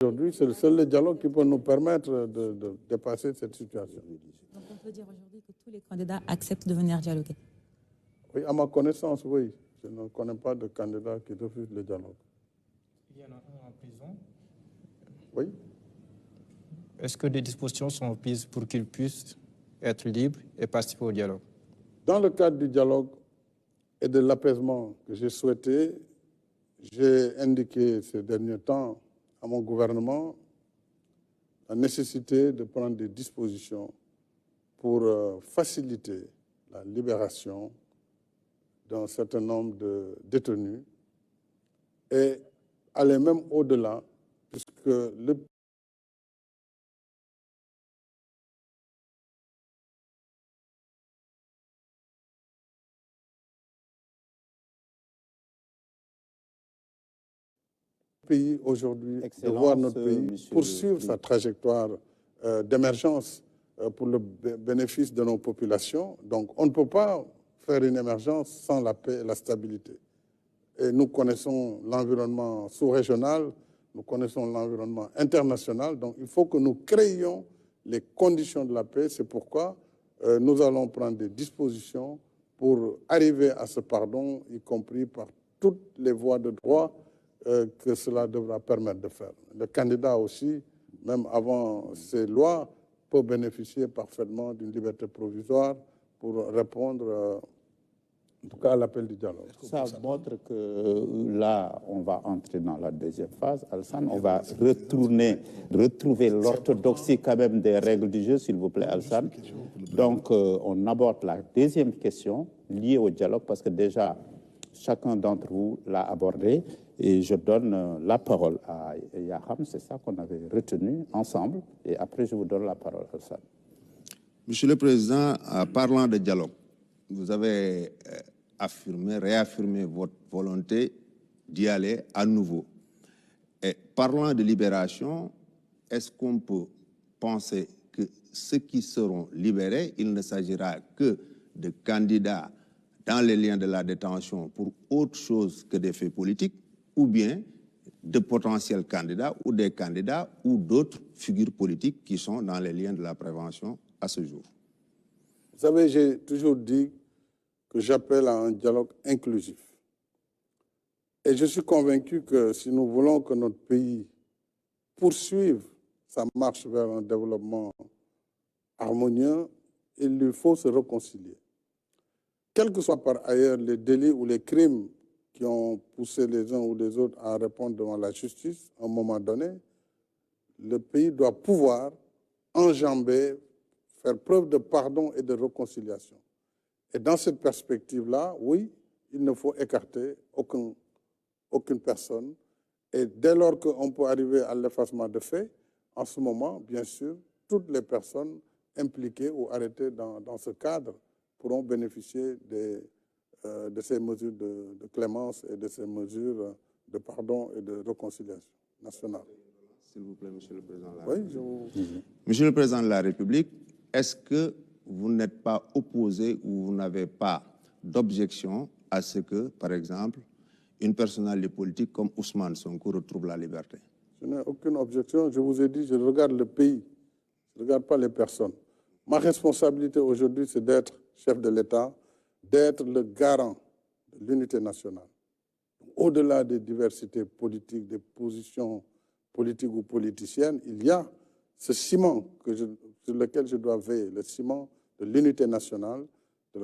Aujourd'hui, c'est seul le dialogue qui peut nous permettre de dépasser cette situation. Donc on peut dire aujourd'hui que tous les candidats acceptent de venir dialoguer? Oui, à ma connaissance, oui. Je ne connais pas de candidat qui refuse le dialogue. Il y en a un en prison. Oui. Est-ce que des dispositions sont prises pour qu'il puisse être libre et participer au dialogue? Dans le cadre du dialogue et de l'apaisement que j'ai souhaité, j'ai indiqué ces derniers temps à mon gouvernement la nécessité de prendre des dispositions pour faciliter la libération d'un certain nombre de détenus et aller même au-delà, puisque le pays aujourd'hui, de voir notre pays poursuivre sa trajectoire d'émergence pour le bénéfice de nos populations. Donc on ne peut pas faire une émergence sans la paix et la stabilité. Et nous connaissons l'environnement sous-régional, nous connaissons l'environnement international, donc il faut que nous créions les conditions de la paix. C'est pourquoi nous allons prendre des dispositions pour arriver à ce pardon, y compris par toutes les voies de droit que cela devra permettre de faire. Le candidat aussi, même avant ces lois, peut bénéficier parfaitement d'une liberté provisoire pour répondre en tout cas à l'appel du dialogue. Ça montre que là, on va entrer dans la deuxième phase. Alassane, on va retrouver l'orthodoxie quand même des règles du jeu, s'il vous plaît, Alassane. Donc, on aborde la deuxième question liée au dialogue, parce que déjà, chacun d'entre vous l'a abordé. Et je donne la parole à Yaham, c'est ça qu'on avait retenu ensemble. Et après, je vous donne la parole, Alassane. Monsieur le Président, parlant de dialogue, vous avez réaffirmé votre volonté d'y aller à nouveau. Et parlant de libération, est-ce qu'on peut penser que ceux qui seront libérés, il ne s'agira que de candidats dans les liens de la détention pour autre chose que des faits politiques, ou bien de potentiels candidats ou des candidats ou d'autres figures politiques qui sont dans les liens de la prévention à ce jour? Vous savez, j'ai toujours dit que j'appelle à un dialogue inclusif. Et je suis convaincu que si nous voulons que notre pays poursuive sa marche vers un développement harmonieux, il lui faut se réconcilier. Quels que soient par ailleurs les délits ou les crimes qui ont poussé les uns ou les autres à répondre devant la justice, à un moment donné, le pays doit pouvoir enjamber, faire preuve de pardon et de réconciliation. Et dans cette perspective-là, oui, il ne faut écarter aucune personne. Et dès lors qu'on peut arriver à l'effacement de faits, en ce moment, bien sûr, toutes les personnes impliquées ou arrêtées dans ce cadre pourront bénéficier de ces mesures de clémence et de ces mesures de pardon et de réconciliation nationale. S'il vous plaît, Monsieur le Président de la Oui, République. Monsieur le Président de la République, est-ce que vous n'êtes pas opposé ou vous n'avez pas d'objection à ce que, par exemple, une personnalité politique comme Ousmane Sonko retrouve la liberté? Je n'ai aucune objection. Je vous ai dit, je regarde le pays. Je ne regarde pas les personnes. Ma responsabilité aujourd'hui, c'est d'être chef de l'État, d'être le garant de l'unité nationale. Au-delà des diversités politiques, des positions politiques ou politiciennes, il y a ce ciment sur lequel je dois veiller, le ciment de l'unité nationale, de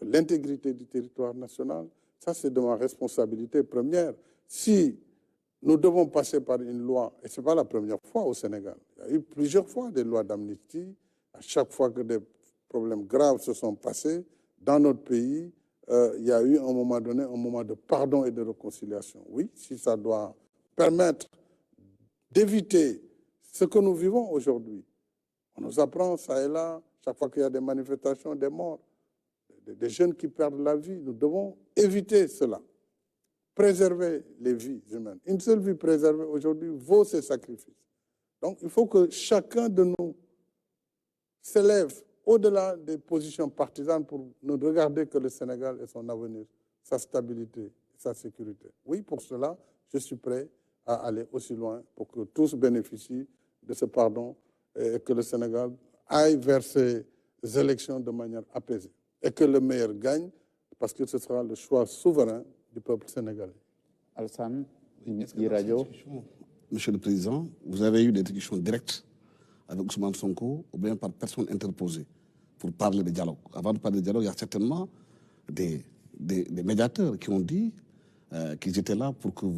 l'intégrité du territoire national. Ça, c'est de ma responsabilité première. Si nous devons passer par une loi, et ce n'est pas la première fois au Sénégal, il y a eu plusieurs fois des lois d'amnistie, à chaque fois que des problèmes graves se sont passés, dans notre pays, il y a eu à un moment donné un moment de pardon et de réconciliation. Oui, si ça doit permettre d'éviter ce que nous vivons aujourd'hui. On nous apprend ça et là, chaque fois qu'il y a des manifestations, des morts, des jeunes qui perdent la vie. Nous devons éviter cela, préserver les vies humaines. Une seule vie préservée aujourd'hui vaut ses sacrifices. Donc il faut que chacun de nous s'élève au-delà des positions partisanes pour ne regarder que le Sénégal et son avenir, sa stabilité et sa sécurité. Oui, pour cela, je suis prêt à aller aussi loin pour que tous bénéficient de ce pardon et que le Sénégal aille vers ces élections de manière apaisée. Et que le meilleur gagne, parce que ce sera le choix souverain du peuple sénégalais. Alassane, Monsieur le Président, vous avez eu des discussions directes avec Ousmane Sonko ou bien par personne interposée pour parler de dialogue. Avant de parler de dialogue, il y a certainement des médiateurs qui ont dit qu'ils étaient là pour que vous